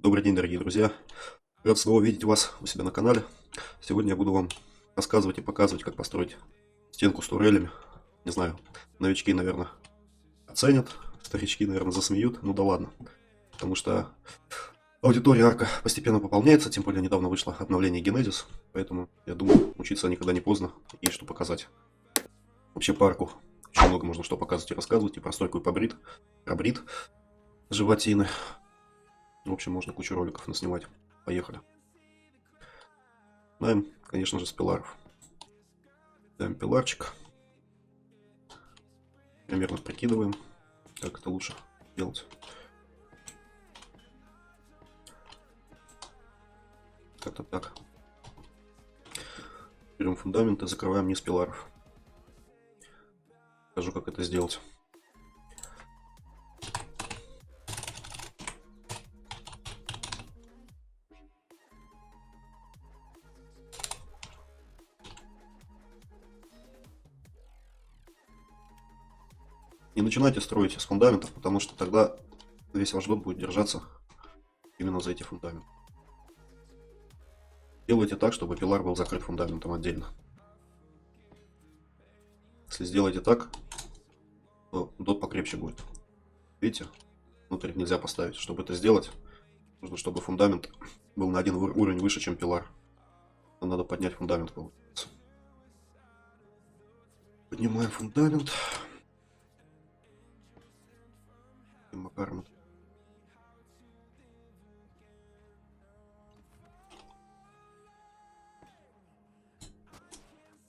Добрый день, дорогие друзья. Рад снова видеть вас у себя на канале. Сегодня я буду вам рассказывать и показывать, как построить стенку с турелями. Не знаю, новички, наверное, оценят, старички, наверное, засмеют. Ну да ладно. Потому что аудитория Арка постепенно пополняется, тем более недавно вышло обновление Genesis. Поэтому, я думаю, учиться никогда не поздно. И что показать. Вообще по Арку очень много можно что показывать и рассказывать. И про стойку, и про брит животины. В общем, можно кучу роликов наснимать. Поехали. Начинаем, конечно же, с пиларов. Ставим пиларчик. Примерно прикидываем, как это лучше делать. Как-то так. Берем фундамент и закрываем низ пиларов. Покажу, как это сделать. Не начинайте строить с фундаментов, потому что тогда весь ваш дом будет держаться именно за эти фундаменты. Делайте так, чтобы пилар был закрыт фундаментом отдельно. Если сделаете так, то дот покрепче будет. Видите, внутрь нельзя поставить. Чтобы это сделать, нужно, чтобы фундамент был на один уровень выше, чем пилар. Нам надо поднять фундамент, получается. Поднимаем фундамент. Таким макаром.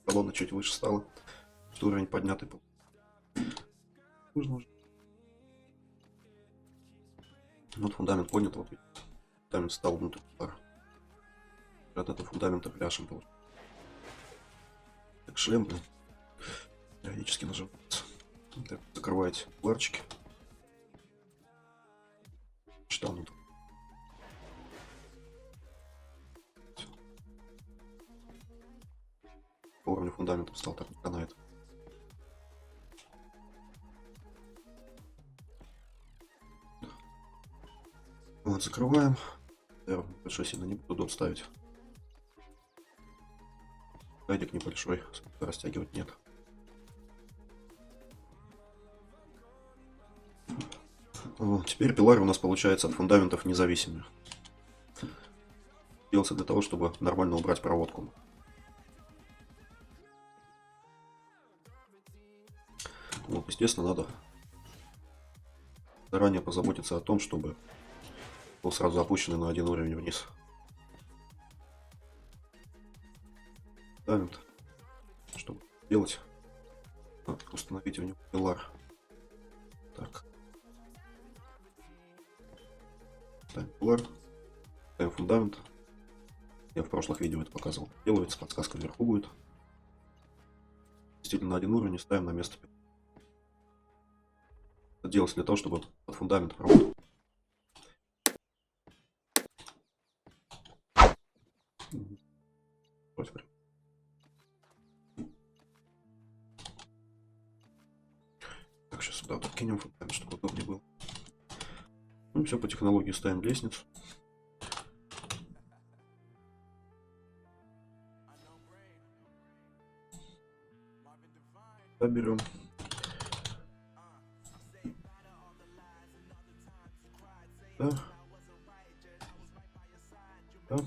Колонна чуть выше стала, что уровень поднятый был. Нужно уже. Вот фундамент поднят, вот фундамент стал внутрь пилара. От этого фундамента пляшем получается. Так, шлем, блин, периодически нажимается. Так, закрываете пиларчики. Штану. По уровню фундамента стал, так не канает. Вот, закрываем. Я большой сильно не буду дот ставить. Гайдик небольшой, растягивать нет. Вот, теперь пилары у нас получается от фундаментов независимые. Делается для того, чтобы нормально убрать проводку. Вот, естественно, надо заранее позаботиться о том, чтобы был сразу опущенный на один уровень вниз. Фундамент. Чтобы делать, надо установить в него пилар. Так. Ставим пилар. Ставим фундамент. Я в прошлых видео это показывал. Делается, подсказка вверху будет. Действительно, на один уровень ставим на место. Это делается для того, чтобы под фундамент провод. Так, сейчас сюда вот откинем фундамент, чтобы удобнее было. Ну, все по технологии ставим лестницу. Берем. Да. Да.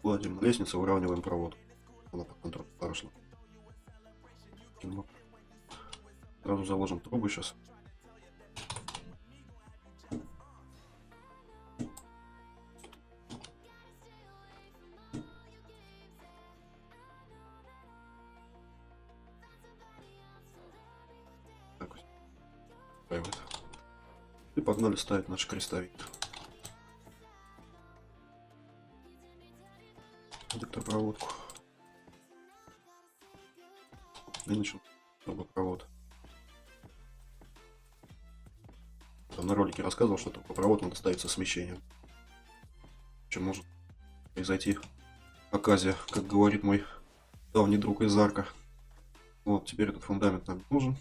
Гладим на лестнице, выравниваем провод. Она по контролю пошла. Сразу заложим трубы сейчас. Так, и погнали ставить наш крестовик. Электропроводку. И начнем трубопровод. Там на ролике рассказывал, что трубопровод надо ставить со смещением. Чем может произойти оказия, как говорит мой давний друг из Арка. Вот, теперь этот фундамент нам нужен.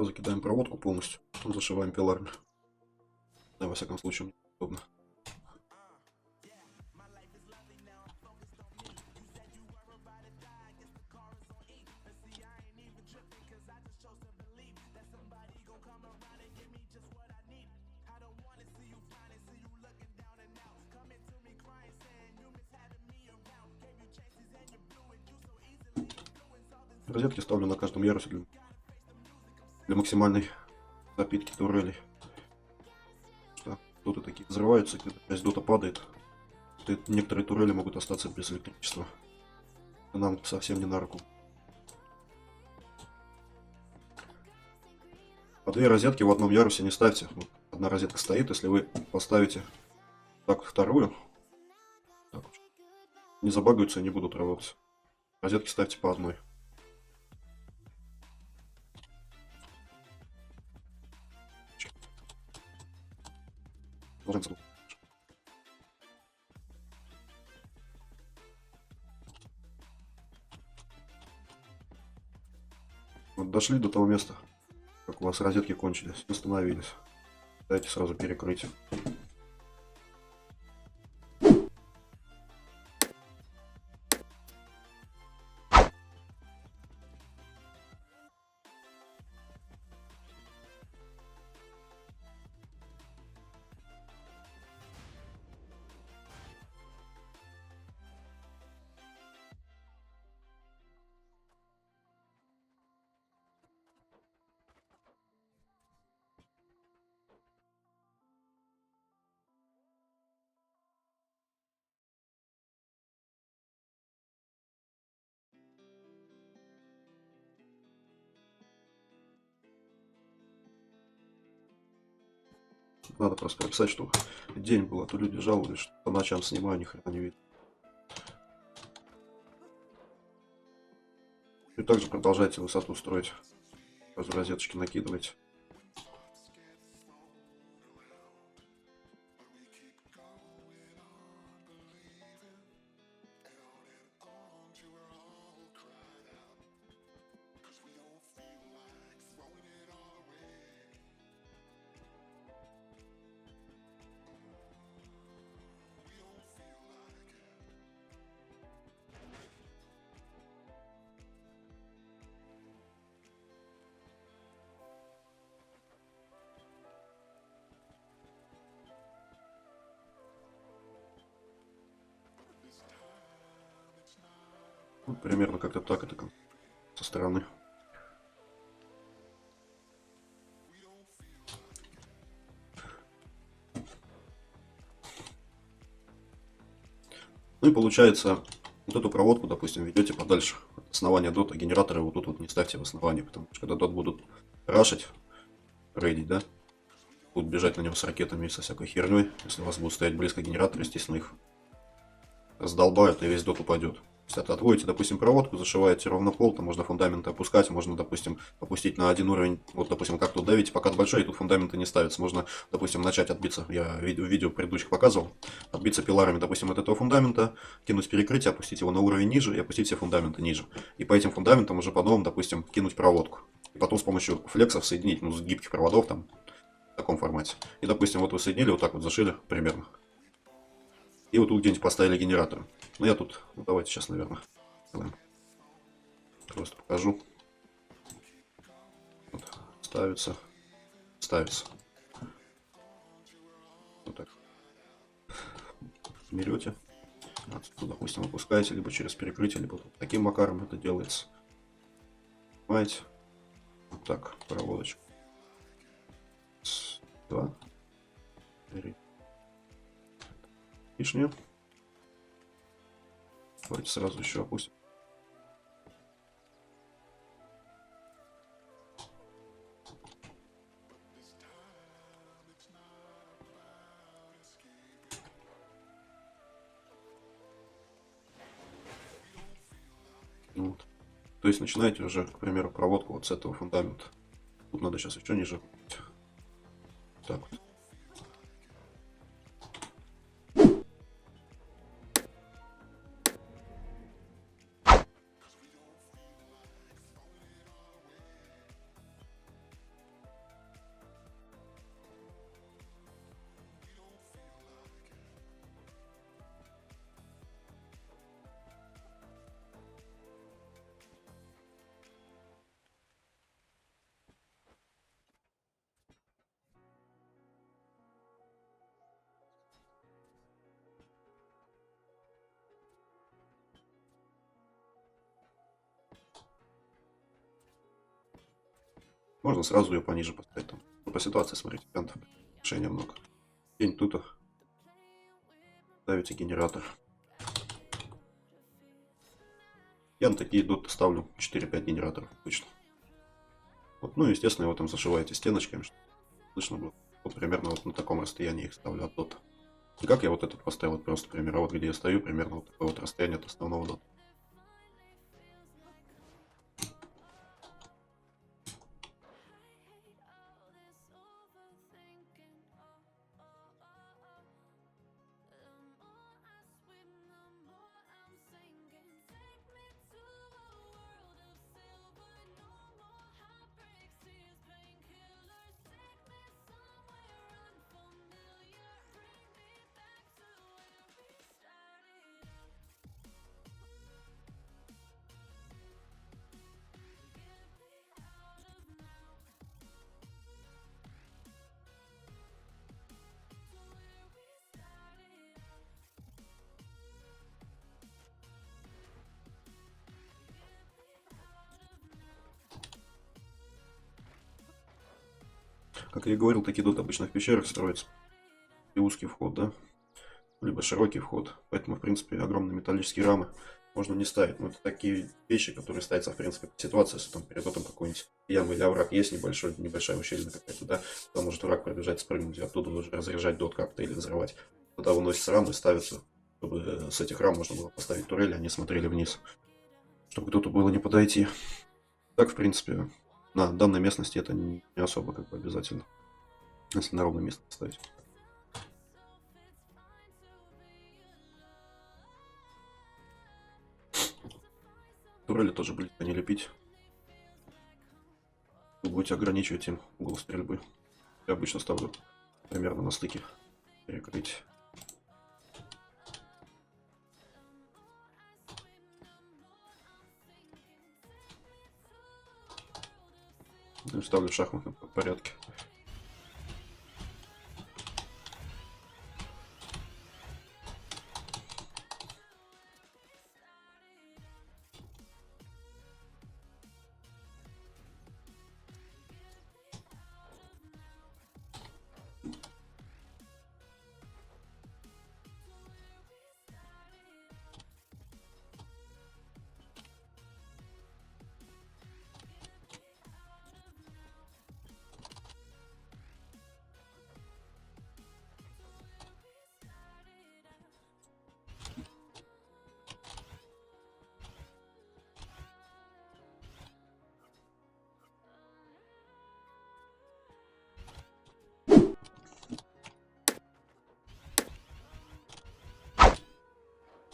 Закидаем проводку полностью, потом зашиваем пиларами. Да, во всяком случае, мне удобно. Розетки ставлю на каждом ярусе для максимальной запитки турелей. Доты такие взрываются, когда часть дота падает. Некоторые турели могут остаться без электричества. Нам совсем не на руку. По 2 розетки в одном ярусе не ставьте. Вот одна розетка стоит, если вы поставите так вторую, так вот, не забагаются и не будут работать. Розетки ставьте по одной. Вот дошли до того места, как у вас розетки кончились, остановились. Дайте сразу перекрыть. Надо просто прописать, что день был, а то люди жаловались, что по ночам снимаю, ни хрена не видно. И также продолжайте высоту строить. Сразу розеточки накидывайте. Вот примерно как-то так это со стороны. Ну и получается, вот эту проводку, допустим, ведете подальше от основания дота. Генераторы вот тут вот не ставьте в основании, потому что когда дот будут рашить, рейдить, да, будут бежать на него с ракетами и со всякой херней. Если у вас будут стоять близко генераторы, естественно, их раздолбают и весь дот упадет. То есть отводите, допустим, проводку, зашиваете ровно пол, там можно фундаменты опускать, можно, допустим, опустить на один уровень, вот, допустим, как тут давите, пока большой, и тут фундаменты не ставятся. Можно, допустим, начать отбиться, я в видео предыдущих показывал, отбиться пиларами, допустим, от этого фундамента, кинуть перекрытие, опустить его на уровень ниже и опустить все фундаменты ниже. И по этим фундаментам уже по новым, допустим, кинуть проводку. И потом с помощью флексов соединить, ну, с гибких проводов там, в таком формате. И, допустим, вот вы соединили, вот так вот зашили примерно. И вот тут где-нибудь поставили генератор. Ну, я тут, ну, давайте сейчас, наверное, сделаем. Просто покажу. Вот, ставится, ставится. Вот так. Берете, отсюда, допустим, опускаете, либо через перекрытие, либо таким макаром это делается. Понимаете? Вот так, проводочку. 2, 3. Лишнее. Давайте сразу еще опустим. Вот. То есть начинаете уже, к примеру, проводку вот с этого фундамента. Тут надо сейчас еще ниже. Так вот. Можно сразу ее пониже поставить. Там. Ну, по ситуации, смотрите, вариантов решения много. День тут ставите генератор. Я на такие доты ставлю 4-5 генераторов обычно. Вот, ну, естественно, его там зашиваете стеночками, чтобы слышно было. Вот примерно вот на таком расстоянии их ставлю от дота. И как я вот этот поставил, вот просто пример. А вот где я стою, примерно вот такое вот расстояние от основного дота. Как я и говорил, такие доты обычно в пещерах строятся. И узкий вход, да? Либо широкий вход. Поэтому, в принципе, огромные металлические рамы можно не ставить. Но это такие вещи, которые ставятся, в принципе, по ситуации, если там перед дотом какой-нибудь ямы или овраг есть небольшая ущелье какая-то, да, то может враг пробежать, спрыгнуть, и оттуда нужно разряжать дот как-то или взрывать. Тогда выносятся рамы и ставятся, чтобы с этих рам можно было поставить турели, они смотрели вниз, чтобы кто-то было не подойти. Так, в принципе, на данной местности это не особо как бы обязательно, если на ровное место ставить. Турели тоже близко не лепить. Вы будете ограничивать им угол стрельбы. Я обычно ставлю примерно на стыке перекрыть. Ну, ставлю в шахматном порядке.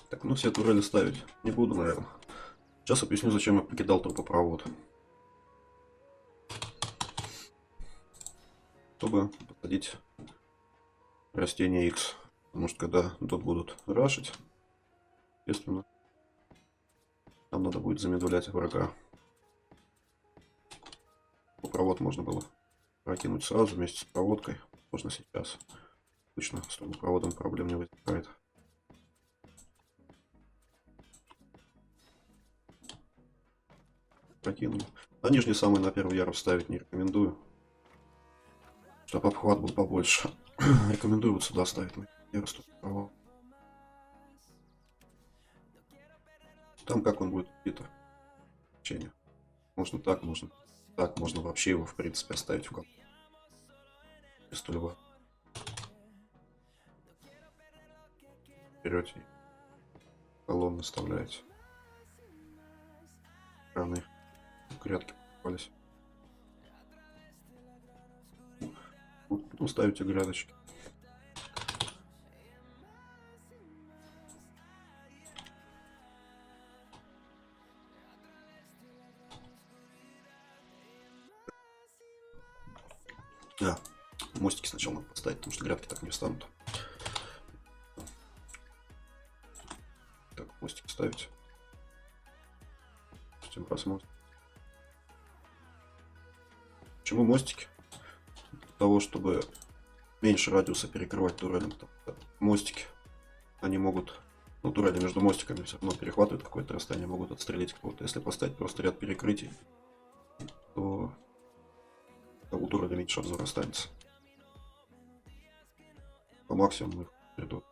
Так, ну все турели ставить не буду, наверное. Сейчас объясню, зачем я покидал трубопровод. Чтобы посадить растения X. Потому что когда тут будут рашить, естественно, нам надо будет замедлять врага. Трубопровод можно было прокинуть сразу вместе с проводкой. Можно сейчас. Обычно с трубопроводом проблем не возникает. Прокинул. На нижний самый на первый ярус ставить не рекомендую. Чтобы обхват был побольше. Рекомендую вот сюда ставить на ярус трубопровод. Там как он будет убито. Можно так, можно так, можно вообще его в принципе оставить в колонне. Без тулева. Берете колонны вставляете. Раны грядки попались. Потом ставите грядочки. Да, мостики сначала надо поставить, потому что грядки так не встанут. Так, мостики ставить. Всем просмотр. Почему мостики? Для того, чтобы меньше радиуса перекрывать турелем. Мостики, они могут, ну, турели между мостиками все равно перехватывают какое-то расстояние, могут отстрелить кого-то. Если поставить просто ряд перекрытий, то у турели меньше обзора останется. По максимуму их придут.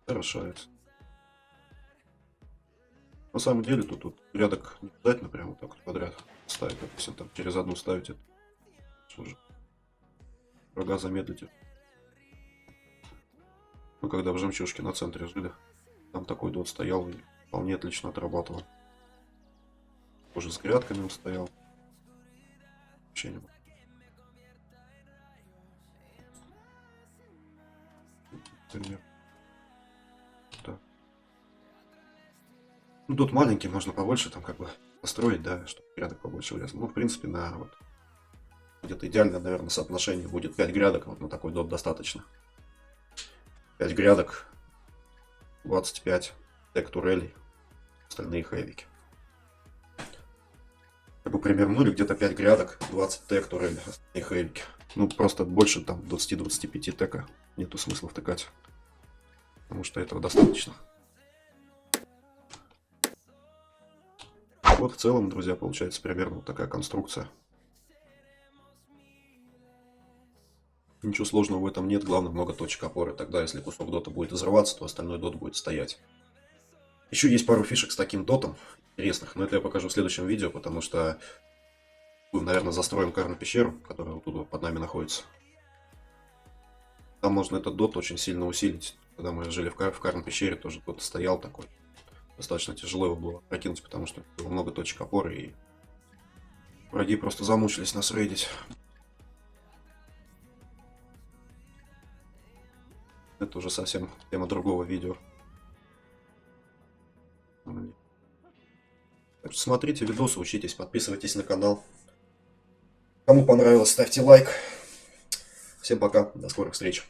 Решается. На самом деле тут рядок не обязательно прямо вот так вот подряд ставить. Допустим, там через одну ставите. Уже врага замедлите. Мы когда в жемчужке на центре жили, там такой дот стоял и вполне отлично отрабатывал. Уже с грядками он стоял. Вообще не было. Например. Так. Ну, тут маленький, можно побольше там как бы построить, да, чтобы грядок побольше влез. Ну, в принципе, на вот где-то идеальное, наверное, соотношение будет 5 грядок, вот на такой дот достаточно. 5 грядок, 25 тек турелей, остальные хэвики. Как бы примерно, ну или где-то 5 грядок, 20 тек турелей, остальные хэвики. Ну, просто больше там 20-25 тека нету смысла втыкать, потому что этого достаточно. Вот в целом, друзья, получается примерно вот такая конструкция. Ничего сложного в этом нет, главное много точек опоры. Тогда, если кусок дота будет взрываться, то остальной дот будет стоять. Еще есть пару фишек с таким дотом интересных, но это я покажу в следующем видео, потому что мы, наверное, застроим карную пещеру, которая вот тут под нами находится. Там можно этот дот очень сильно усилить. Когда мы жили в карной пещере, тоже дот стоял такой. Достаточно тяжело его было прокинуть, потому что было много точек опоры, и враги просто замучились нас рейдить. Это уже совсем тема другого видео. Так что смотрите видосы, учитесь, подписывайтесь на канал. Кому понравилось, ставьте лайк. Всем пока, до скорых встреч.